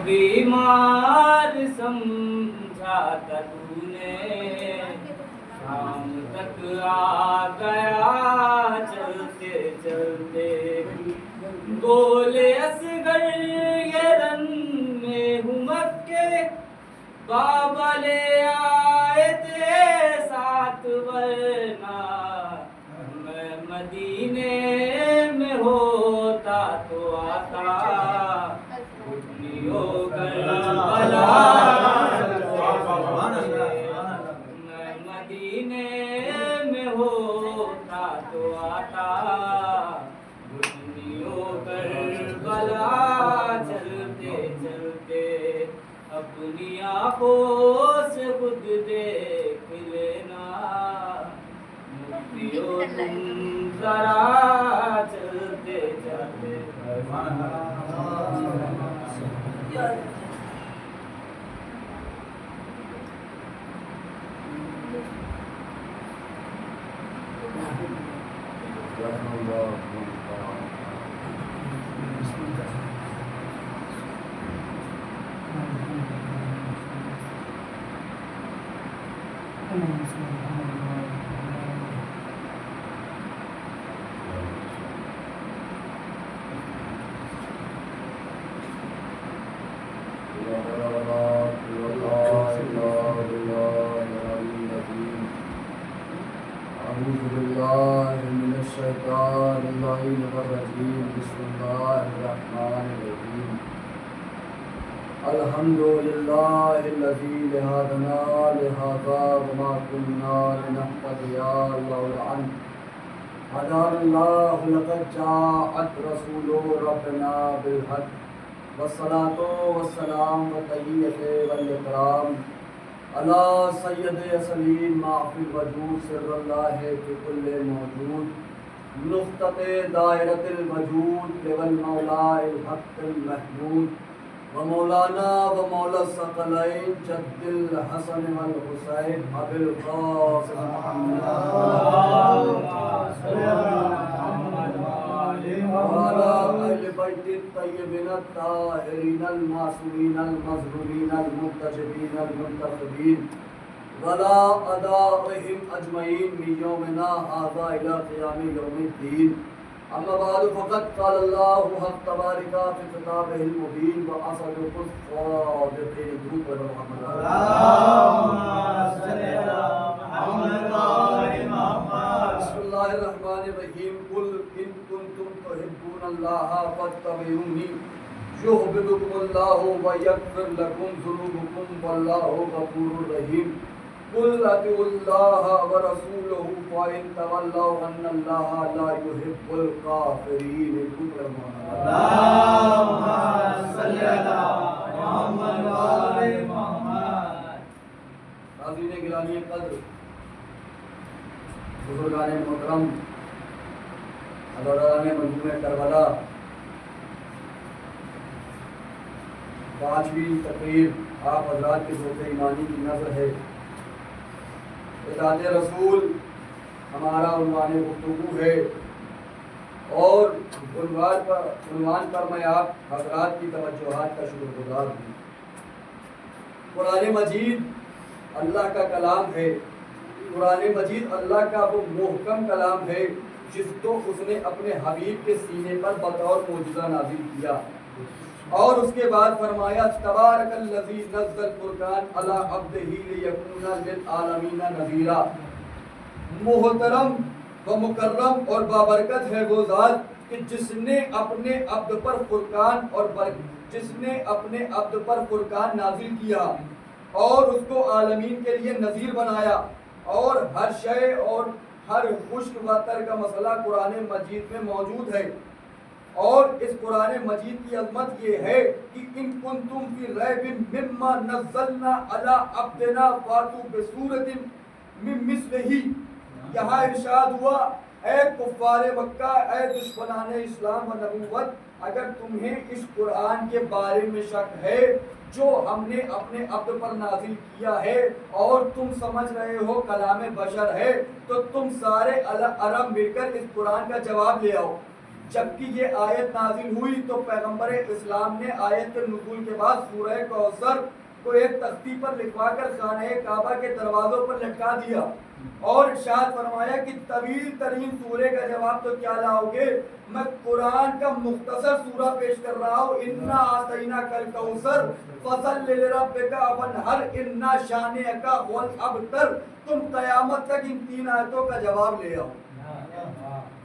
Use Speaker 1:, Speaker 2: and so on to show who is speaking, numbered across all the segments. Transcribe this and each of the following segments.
Speaker 1: بیمار سمجھا تھا تو نے شام تک آ گیا چلتے چلتے بولے اصغر یہ رن میں ہوں مکے بابا لے آئے تھے ساتھ ورنہ میں مدینے میں ہوتا تو آتا گھٹنیوں کربلا میں مدینے میں ہوتا تو آتا گھٹنیوں کربلا چلتے چلتے اپنی آنکھوں سے خود دیکھ لینا مفتیوں تم ذرا چلتے چلتے
Speaker 2: أعوذ بالله من الشيطان اللعين الرجيم بسم الله الرحمن الرحيم الحمد لله الذي هدانا لهذا وما كنا لنهتدي لولا أن هدانا الله لقد جاءت رسول ربنا بالحق والصلاة والسلام والتحية والإكرام على سید سلیم معفی الوجود سر اللہ فی کل موجود نقطۃ دائرۃ الوجود والمولا الحق المحمود ومولانا ومولا الثقلین جد الحسن والحسین ابی القاسم محمد وعلى أهل بيت الطيبين الطاهرين المعصومين المظلومين المنتجبين المنتخبين ولا أدائهم أجمعين من يومنا هذا إلى قيام يوم الدين أما بعد فقد قال الله حق تبارك في كتابه المبين وأصدق الصادقين درود محمد اللهم صل على محمد وآل محمد بسم الله الرحمن الرحيم قل إن كنتم تحبون الله فاتبعوني يحببكم الله ويغفر لكم ذنوبكم والله غفور رحيم قل اطیعوا الله ورسوله فإن تولوا أن الله لا يحب الكافرين اللهم صل على محمد وآل محمد حاضرین گرامی قدر بزرگان محترم حضرات مجموعہ کربلا پانچویں تقریر آپ حضرات کے ذوق ایمانی کی نظر ہے اطاعت رسول ہمارا عنوان گفتگو ہے اور عنوان پر میں آپ حضرات کی توجہات کا شکر گزار ہوں۔ قرآن مجید اللہ کا کلام ہے، قرآن مجید اللہ کا وہ محکم کلام ہے جس کو اس نے اپنے حبیب کے سینے پر بطور معجزہ نازل کیا، اور اس کے بعد فرمایا تبارک الذی نزل الفرقان علی عبدہ لیکون للعالمین نذیرا۔ محترم و مکرم اور بابرکت ہے وہ ذات کہ جس نے اپنے عبد پر فرقان نازل کیا اور اس کو عالمین کے لیے نذیر بنایا، اور ہر شے اور ہر خشک و تر کا مسئلہ قرآن مجید میں موجود ہے۔ اور اس قرآن مجید کی عظمت یہ ہے کہ ان کنتم فی ریب مما نزلنا علی عبدنا فاتوا بسورۃ من مثلہ۔ یہاں ارشاد ہوا اے کفار مکہ، اے دشمنان اسلام و نبوت، اگر تمہیں اس قرآن کے بارے میں شک ہے جو ہم نے اپنے عبد پر نازل کیا ہے اور تم سمجھ رہے ہو کلام بشر ہے، تو تم سارے عرب مل کر اس قرآن کا جواب لے آؤ۔ جبکہ یہ آیت نازل ہوئی تو پیغمبر اسلام نے آیت کے نزول کے بعد سورہ کوثر کو ایک تختی پر لکھوا کر خانہ کعبہ کے دروازوں پر لٹکا دیا اور ارشاد فرمایا کہ طویل ترین سورے کا جواب تو کیا لاؤ گے، میں قرآن کا مختصر سورہ پیش کر رہا ہوں، انا اعطیناک الکوثر فصل لربک وانحر ان شانئک هو الابتر۔ تم قیامت تک ان 3 آیتوں کا جواب لے آؤ۔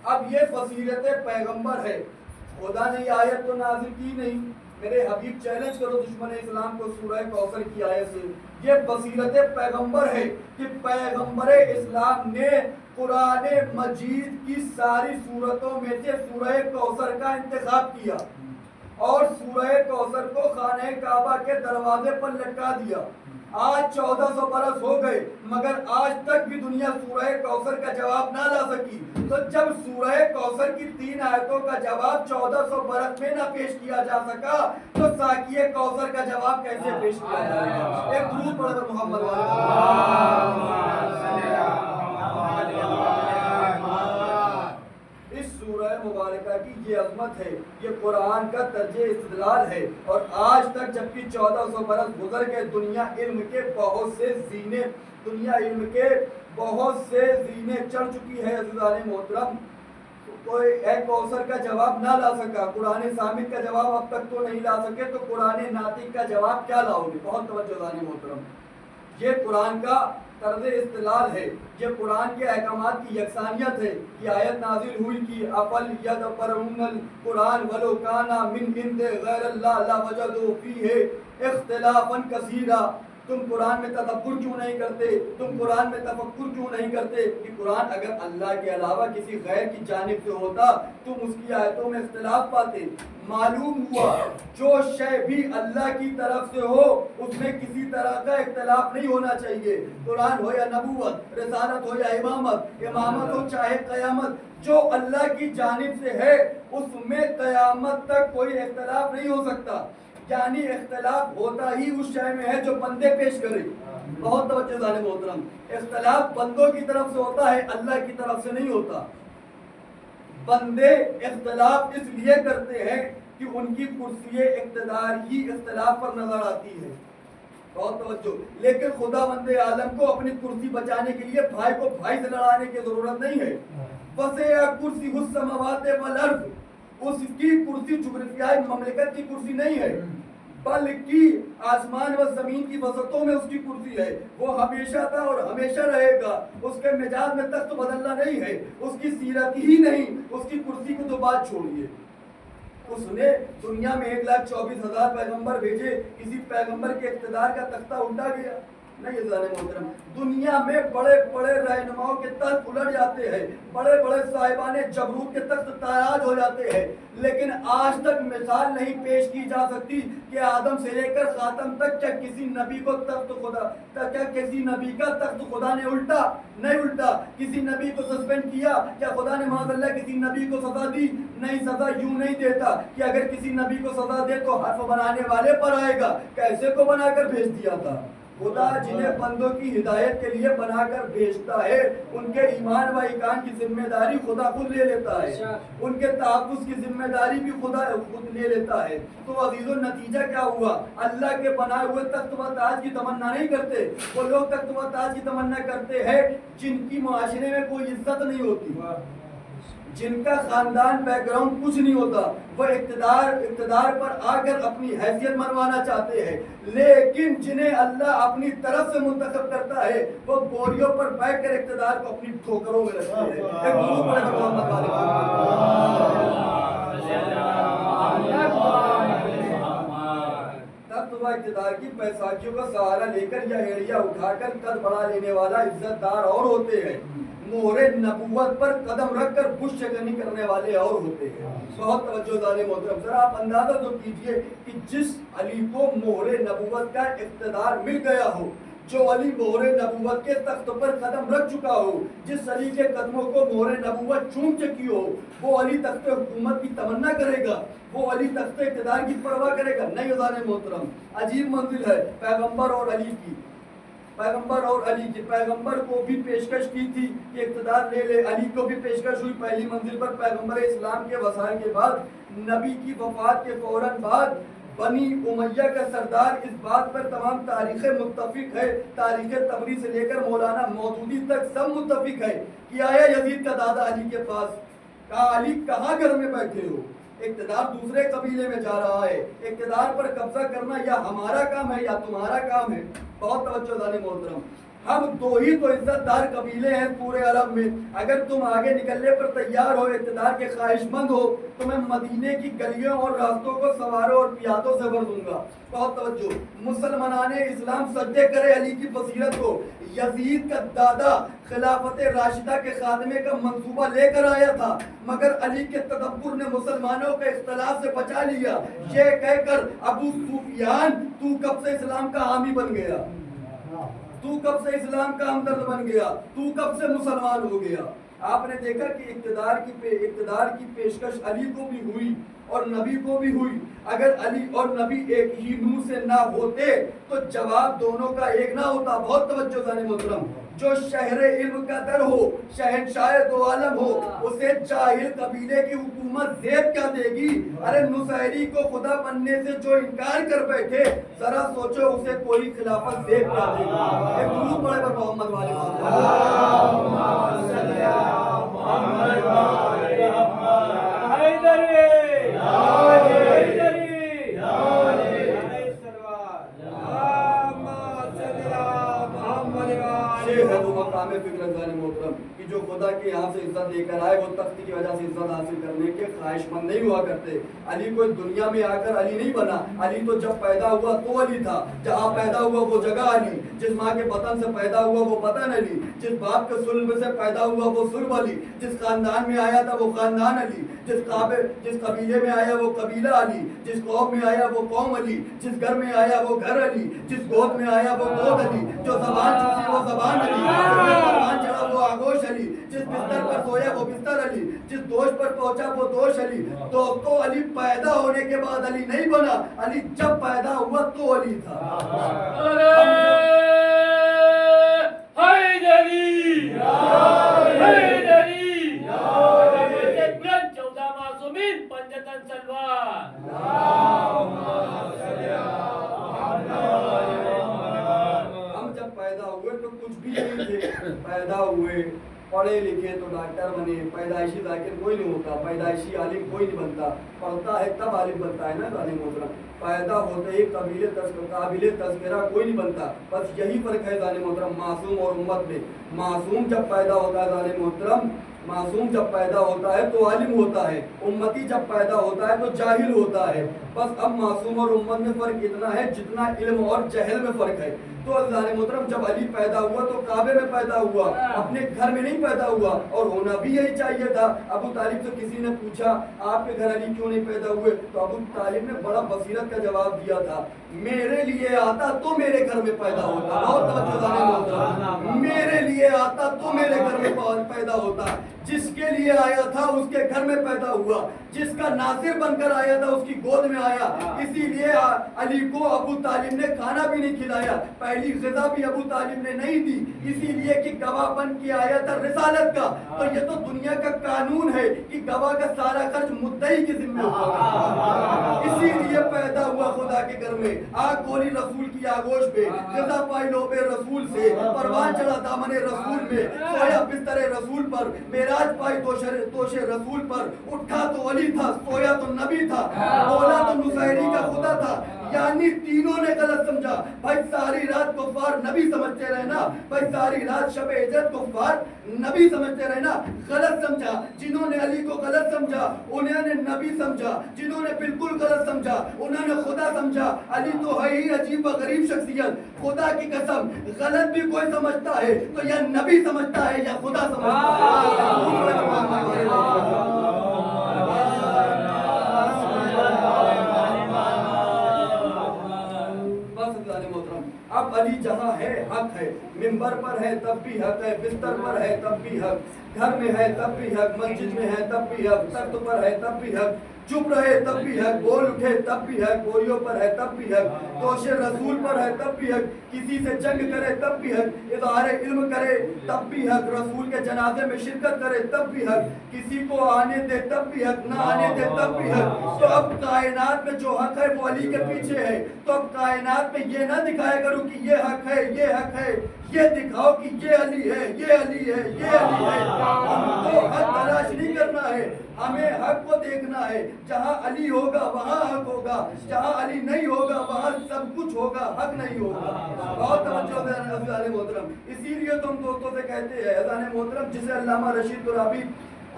Speaker 2: اب یہ فضیلت پیغمبر ہے، خدا نے یہ آیت تو نازل کی نہیں، میرے حبیب چیلنج کرو دشمن اسلام کو سورہ کوثر کی آیت سے، یہ فضیلت پیغمبر ہے کہ پیغمبر اسلام نے قرآن مجید کی ساری سورتوں میں سے سورہ کوثر کا انتخاب کیا اور سورہ کوثر کو خانہ کعبہ کے دروازے پر لٹکا دیا۔ آج 1400 برس ہو گئے مگر آج تک بھی دنیا سورہ کوثر کا جواب نہ لا سکی، تو جب سورہ کوثر کی 3 آیتوں کا جواب 1400 برس میں نہ پیش کیا جا سکا تو ساقیہ کوثر کا جواب کیسے پیش کیا جائے گا؟ ایک درود پڑھ کر محمد اس سورہ مبارکہ کی یہ عظمت ہے، یہ قرآن کا طرز استدلال ہے، اور آج تک جبکہ 1400 برس گزر گئے دنیا علم کے بہت سے زینے چڑھ چکی ہے عزیزان محترم، کوئی ایک کوثر کا جواب نہ لا سکا، قرآن صامت کا جواب اب تک تو نہیں لا سکے تو قرآن ناطق کا جواب کیا لاؤ گے؟ بہت توجہ عزیزان محترم، یہ قرآن کا طرز استدلال ہے، یہ قرآن کے احکامات کی یکسانیت ہے۔ یہ آیت نازل ہوئی کہ افل یدبرون القرآن ولو کان من عند غیر اللہ لوجدوا فیہ اختلافا کثیرا۔ تم قرآن میں تدبر کیوں نہیں کرتے، تم قرآن میں تفکر کیوں نہیں کرتے کہ قرآن اگر اللہ کے علاوہ کسی غیر کی جانب سے ہوتا تم اس کی آیتوں میں اختلاف پاتے۔ معلوم ہوا جو شے بھی اللہ کی طرف سے ہو اس میں کسی طرح کا اختلاف نہیں ہونا چاہیے، قرآن ہو یا نبوت، رسالت ہو یا امامت ہو چاہے قیامت، جو اللہ کی جانب سے ہے اس میں قیامت تک کوئی اختلاف نہیں ہو سکتا، یعنی اختلاف ہوتا ہی اس شے میں ہے جو بندے پیش کرے۔ بہت توجہ ذالے محترم، اختلاف بندوں کی طرف سے ہوتا ہے، اللہ کی طرف سے نہیں ہوتا۔ بندے اختلاف اس لیے کرتے ہیں کہ ان کی کرسی اقتدار ہی اختلاف پر نظر آتی ہے، بہت توجہ، لیکن خدا بند عالم کو اپنی کرسی بچانے کے لیے بھائی کو بھائی سے لڑانے کی ضرورت نہیں ہے۔ وسع کرسی السماوات والارض، اس کی کرسی جغرافیائی مملکت کی کرسی نہیں ہے بلکہ آسمان و زمین کی وسطوں میں اس کی کرسی ہے، وہ ہمیشہ تھا اور ہمیشہ رہے گا، اس کے مزاج میں تخت بدلنا نہیں ہے، اس کی سیرت ہی نہیں، اس کی کرسی کو تو بات چھوڑیے۔ اس نے دنیا میں 1,24,000 پیغمبر بھیجے، کسی پیغمبر کے اقتدار کا تختہ الٹا گیا؟ نہیں عزیزان محترم، دنیا میں بڑے بڑے رہنماؤں کے تخت الٹ جاتے ہیں، بڑے بڑے صاحبان جبروت کے تخت تاراج ہو جاتے ہیں، لیکن آج تک مثال نہیں پیش کی جا سکتی کہ آدم سے لے کر خاتم تک کیا کسی نبی کو کیا کسی نبی کا تخت خدا نے الٹا؟ نہیں الٹا۔ کسی نبی کو سسپینڈ کیا؟ کیا خدا نے معاذ اللہ کسی نبی کو سزا دی؟ نہیں، سزا یوں نہیں دیتا کہ اگر کسی نبی کو سزا دے تو حرف بنانے والے پر آئے گا، کیسے کو بنا کر بھیج دیا تھا؟ خدا جنہیں بندوں کی ہدایت کے لیے بنا کر بھیجتا ہے ان کے ایمان و ایقان کی ذمہ داری خدا خود لے لیتا ہے، ان کے تحفظ کی ذمہ داری بھی خدا خود لے لیتا ہے۔ تو عزیزو نتیجہ کیا ہوا؟ اللہ کے بنائے ہوئے تخت و تاج کی تمنا نہیں کرتے، وہ لوگ تخت و تاج کی تمنا کرتے ہیں جن کی معاشرے میں کوئی عزت نہیں ہوتی، جن کا خاندان بیک گراؤنڈ کچھ نہیں ہوتا، وہ اقتدار پر آ کر اپنی حیثیت منوانا چاہتے ہیں، لیکن جنہیں اللہ اپنی طرف سے منتخب کرتا ہے وہ بوریوں پر بیٹھ کر اقتدار کو اپنی ٹھوکروں میں رکھتے ہیں۔ ایک درود پڑھ کر محمد تخت و اقتدار کی بیساکھیوں کا سہارا لے کر یا ایڑیا اٹھا کر قد بڑھا لینے والا عزت دار اور ہوتے ہیں، مہر نبوت پر قدم رکھ کر بش شکنی کرنے والے اور ہوتے ہیں۔ بہت توجہ ذالے محترم، ذرا آپ اندازہ تو کیجئے کہ جس علی کو مہر نبوت کا اقتدار مل گیا ہو، جو علی مہر نبوت کے تخت پر قدم رکھ چکا ہو، جس علی کے قدموں کو مہر نبوت چوم چکی ہو، وہ علی تخت حکومت کی تمنا کرے گا؟ وہ علی تخت اقتدار کی پرواہ کرے گا؟ نہیں عزیزان محترم، عجیب منزل ہے پیغمبر اور علی کی۔ پیغمبر اور علی کی، پیغمبر کو بھی پیشکش کی تھی کہ اقتدار لے لے، علی کو بھی پیشکش ہوئی پہلی منزل پر پیغمبر اسلام کے وصال کے بعد، نبی کی وفات کے فوراً بعد بنی امیہ کا سردار، اس بات پر تمام تاریخ متفق ہے، تاریخ تبری سے لے کر مولانا مودودی تک سب متفق ہے کہ آیا یزید کا دادا علی کے پاس، کہا علی کہاں گھر میں بیٹھے ہو، اقتدار دوسرے قبیلے میں جا رہا ہے، اقتدار پر قبضہ کرنا یا ہمارا کام ہے یا تمہارا کام ہے۔ بہت توجہ دانی محترم، ہم دو ہی تو عزت دار قبیلے ہیں پورے عرب میں، اگر تم آگے نکلنے پر تیار ہو، اقتدار کے خواہش مند ہو، تو میں مدینے کی گلیوں اور راستوں کو سواروں اور پیادوں سے بھر دوں گا۔ بہت توجہ، مسلمان اسلام سجدے کرے علی کی بصیرت کو، یزید کا دادا خلافت راشدہ کے خاتمے کا منصوبہ لے کر آیا تھا، مگر علی کے تدبر نے مسلمانوں کے اختلاف سے بچا لیا، یہ کہہ کر ابو سفیان تو کب سے اسلام کا حامی بن گیا، تو کب سے اسلام کا ہمدرد بن گیا، تو کب سے مسلمان ہو گیا۔ آپ نے دیکھا کہ اقتدار کی پیشکش علی کو بھی ہوئی اور نبی کو بھی ہوئی، اگر علی اور نبی ایک ہی نور سے نہ ہوتے تو جواب دونوں کا ایک نہ ہوتا۔ بہت توجہ دانی محترم، جو شہر علم کا در ہو، شہنشاہ دو عالم ہو، اسے جاہل قبیلے کی حکومت زیب کیا دے گی؟ ارے نصیری کو خدا بننے سے جو انکار کر بیٹھے، ذرا سوچو اسے کوئی خلافت زیب کیا دے گی؟ ایک درود پڑھے پر محمد والے مقام فکر ازانی محترم کہ جو خدا کے یہاں سے عزت لے کر آئے، وہ تخت کی وجہ سے عزت حاصل کرنے کے خواہش مند نہیں ہوا کرتے۔ علی کوئی دنیا میں آ کر علی نہیں بنا، علی تو جب پیدا ہوا تو علی تھا، جہاں پیدا ہوا وہ جگہ علی، جس ماں کے بطن سے پیدا ہوا وہ بطن علی، جس باپ کے صلب سے پیدا ہوا وہ صلب علی، جس خاندان میں آیا تھا وہ خاندان علی، جس قبیلے میں آیا وہ قبیلہ علی، جس قوم میں آیا وہ قوم علی، جس گھر میں آیا وہ گھر علی، جس گود میں آیا وہ گود علی، جو زبان چوسی وہ زبان علی، فرمان چڑھا وہ آگوش علی، جس بستر پر سویا وہ بستر علی، جس دوش پر پہنچا وہ دوش علی۔ دوستو علی پیدا ہونے کے بعد علی نہیں بنا، علی جب پیدا ہوا تو علی تھا۔ پیدا ہوئے پڑھے لکھے تو ڈاکٹر بنے، پیدائشی ذاکر کوئی نہیں ہوتا، پیدائشی عالم کوئی نہیں بنتا، پڑھتا ہے تب عالم بنتا ہے نا ظالم محترم۔ پیدا ہوتے ہی قابل تذکرہ کوئی نہیں بنتا، بس یہی فرق ہے ظالم محترم معصوم اور امت میں۔ معصوم جب پیدا ہوتا ہے ظالم محترم، معصوم جب پیدا ہوتا ہے تو عالم ہوتا ہے، امتی جب پیدا ہوتا ہے تو جاہل ہوتا ہے۔ بس اب معصوم اور امت میں فرق اتنا ہے جتنا علم اور جہل میں فرق ہے۔ تو اللہ محترم جب علی پیدا ہوا تو کعبے میں پیدا ہوا، اپنے گھر میں نہیں پیدا ہوا، اور ہونا بھی یہی چاہیے تھا۔ ابو طالب سے کسی نے پوچھا آپ کے گھر علی کیوں نہیں پیدا ہوئے، تو ابو طالب نے بڑا بصیرت کا جواب دیا تھا، میرے لیے آتا تو میرے گھر میں پیدا ہوتا۔ بہت توجہ، میرے لیے آتا تو میرے گھر میں پیدا ہوتا، جس کے لیے آیا تھا اس کے گھر میں پیدا ہوا، جس کا ناصر بن کر آیا تھا اس کی گود میں آیا۔ اسی لیے علی کو ابو طالب نے کھانا بھی نہیں کھلایا، پہلی غذا بھی ابو طالب نے نہیں دی، اسی لیے کہ گواہ بن کے آیا تھا رسالت کا۔ تو یہ تو دنیا کا قانون ہے کہ گواہ کا سارا خرچ مدعی کے ذمہ ہوگا، اسی لیے پیدا ہوا خدا کے گھر میں۔ آگ کھولی رسول کی آگوش پہ، غذا پائی لوبے رسول سے، پروان چڑھا دامن رسول میں، سویا بستر رسول پر، معراج پائی توش رسول پر، اٹھا تو علی تھا، سویا تو نبی تھا، بولا تو نصیری کا خدا تھا۔ یعنی تینوں نے غلط سمجھا۔ بھائی ساری رات کفار نبی سمجھتے رہنا، بھائی ساری رات شب ہجرت کفار نبی سمجھتے رہنا، غلط سمجھا۔ جنہوں نے علی کو غلط سمجھا انہوں نے نبی سمجھا، جنہوں نے بالکل غلط سمجھا انہوں نے خدا سمجھا۔ علی تو ہے ہی عجیب و غریب شخصیت، خدا کی قسم غلط بھی کوئی سمجھتا ہے تو یا نبی سمجھتا ہے یا خدا سمجھتا ہے۔ اب علی جہاں ہے حق ہے، منبر پر ہے تب بھی حق ہے، بستر پر ہے تب بھی حق، گھر میں ہے تب بھی حق، مسجد میں ہے تب بھی حق، تخت پر ہے تب بھی حق، چپ رہے تب بھی حق، بول اٹھے تب بھی حق، گوریوں پر ہے تب بھی حق، توش رسول پر ہے تب بھی حق، کسی سے جنگ کرے تب بھی حق، اظہار علم کرے تب بھی حق، رسول کے جنازے میں شرکت کرے تب بھی حق، کسی کو آنے دے تب بھی حق، نہ آنے دے تب بھی حق۔ تو اب کائنات میں جو حق ہے وہ علی کے پیچھے ہے، تو اب کائنات میں یہ نہ دکھایا کرو کہ یہ حق ہے، یہ حق ہے، یہ دکھاؤ کہ یہ علی ہے، یہ علی ہے، یہ علی ہے۔ ہم کو حق تلاش نہیں کرنا ہے، ہمیں حق کو دیکھنا ہے۔ جہاں علی ہوگا وہاں حق ہوگا، جہاں علی نہیں ہوگا وہاں سب کچھ ہوگا، حق نہیں ہوگا۔ بہت توجہ ہے عزیزان محترم، اسی لیے تو ہم دوستوں سے کہتے ہیں عزیزان محترم، جسے علامہ رشید ترابی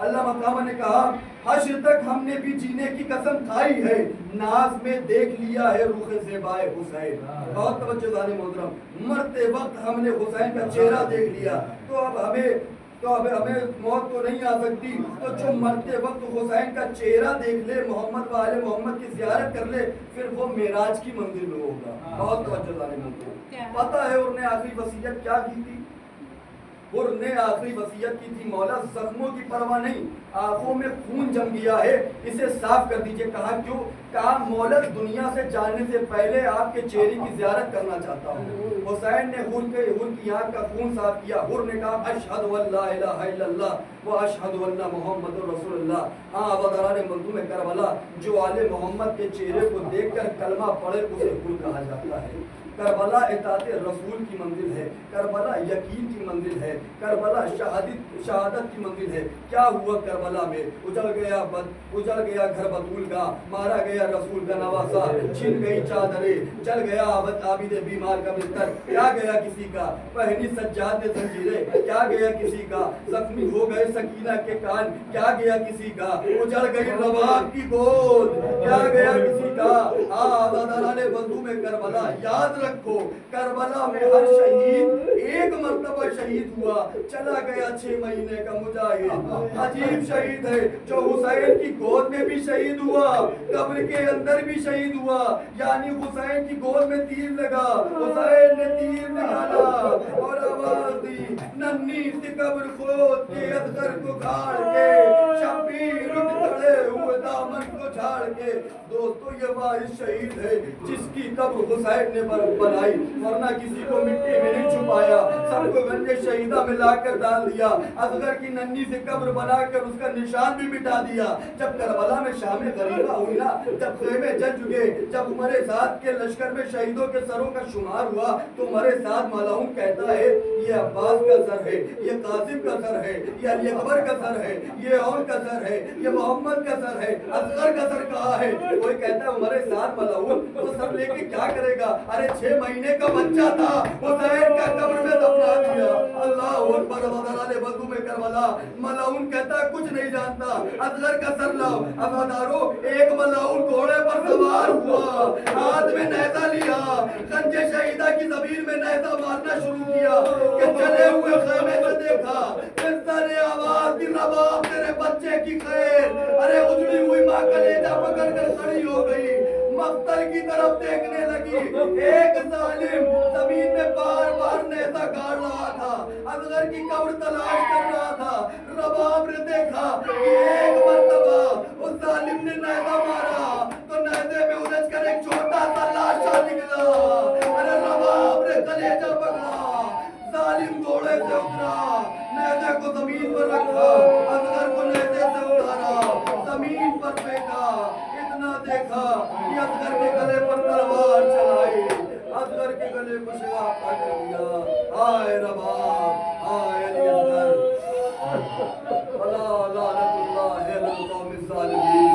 Speaker 2: علامہ مقامہ نے کہا، حشر تک ہم نے بھی جینے کی قسم کھائی ہے، ناز میں دیکھ لیا ہے رخ زیبائے حسین۔ بہت توجہ عزیزان محترم، مرتے وقت ہم نے حسین کا چہرہ دیکھ لیا، تو اب ہمیں موت تو نہیں آ سکتی، تو جو مرتے وقت حسین کا چہرہ دیکھ لے، محمد و آل محمد کی زیارت کر لے، پھر وہ معراج کی منزل میں ہوگا۔ بہت توجہ عزیزان محترم، پتہ ہے انہوں نے آخری وصیت کیا کی تھی؟ اور نے آخری وصیت کی تھی، مولا زخموں کی پرواہ نہیں، آنکھوں میں خون جم گیا ہے، اسے صاف کر دیجئے۔ کہا کیوں؟ کہا مولا دنیا سے جانے سے پہلے آپ کے چہرے کی زیارت کرنا چاہتا ہوں۔ حسین نے حور کی آنکھ کا خون صاف کیا، حور نے کہا اشہد ان لا الہ الا اللہ و اشہد ان محمد رسول اللہ۔ ہاں عبداللہ منظوم کربلا، جو آل محمد کے چہرے کو دیکھ کر کلمہ پڑھے اسے حور کہا جاتا ہے۔ کربلا اطاعت رسول کی منزل ہے، کربلا یقین کی منزل ہے، کربلا شہادت کی منزل ہے۔ کیا ہوا کربلا میں؟ اجڑ گیا گھر بطول کا، مارا گیا رسول کا نواسا، چھن گئی چادریں، جل گیا عابد بیمار کا بستر، کیا گیا کسی کا؟ پہنی سجاد نے زنجیریں، کیا گیا کسی کا؟ زخمی ہو گئے سکینہ کے کان، کیا گیا کسی کا؟ اجڑ گئی رباب کی گود، کیا گیا کسی کا؟ آزادانہ بندوں میں کربلا، یاد رکھو کربلا میں ہر شہید ایک مرتبہ شہید ہوا، چلا گیا 6 مہینے کا مجاہد، عجیب شہید ہے جو حسین کی گود میں بھی شہید ہوا، قبر کے اندر بھی شہید ہوا، یعنی حسین کی گود میں تیر لگا، حسین نے تیر نکالا اور آواز دی، ننھی سی قبر کھود کے اصغر کو کھاڑ کے، شبیر اٹھ کھڑے ہوئے دامن کو جھاڑ کے۔ دوستو یہ واحد شہید ہے جس کی قبر حسین نے بنائی، ورنہ کسی کو مٹی میں نہیں چھپایا، سب کو گنجے شہیدہ میں لا کر ڈال دیا، اصغر کی ننھی سے قبر بنا کر اس کا نشان بھی مٹا دیا۔ جب کربلا میں شام غریبہ ہوئی نا، جب خیمے جل چکے، جب عمر سعد کے لشکر میں شہیدوں کے سروں کا شمار ہوا، تو عمر سعد ملعون کہتا ہے یہ عباس کا سر ہے، یہ قاسم کا سر ہے، یہ علی اکبر کا سر ہے، یہ اور کا سر ہے، یہ محمد کا سر ہے، اصغر کا سر کہاں ہے؟ کوئی کہتا ہے عمر سعد ملعون وہ سب لے کے کیا کرے گا؟ ارے 6 مہینے کا بچہ تھا، حسین کا قبر میں دفنا دیا۔ اللہ اکبر، وزرائے بدو میں کربلا، ملعون کہتا ہے کچھ نہیں جانتا، اصغر کا سر لاؤ۔ افادارو، ایک ملعون گھوڑے پر سوار ہوا، ہاتھ میں نیزہ لیا، خنجر شہیدہ کی زمین میں نیزہ مارنا شروع کیا کہ چلے ہوئے خیمے سے دیکھا، قصہ نے آواز دی، رباب تیرے بچے کی خیر۔ ارے اجڑی ہوئی ماں کلیجہ پکڑ کر کھڑی ہو گئی، مقتل کی طرف دیکھنے لگی، ایک ظالم زمین میں بار بار نیزہ گاڑ رہا تھا، اصغر کی قبر تلاش کر رہا تھا۔ رباب نے دیکھا کہ ایک مرتبہ اس ظالم نے نیزہ مارا تو نیزے میں الجھ کر ایک چھوٹا سا لاشا نکلا۔ ارے رباب نے کلیجہ پکڑا، ظالم گھوڑے سے اترا، نیزے کو زمین پر رکھا، اصغر کو نیزے سے اتارا، زمین پر پھینکا، اتنا دیکھا کہ اصغر کے گلے پر تلوار چلائی، اصغر کے گلے کو شگاف کر دیا۔ ہائے رباب، ہائے علی اصغر، ولا لعنت اللہ علی القوم الظالمین۔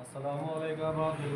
Speaker 3: السلام علیکم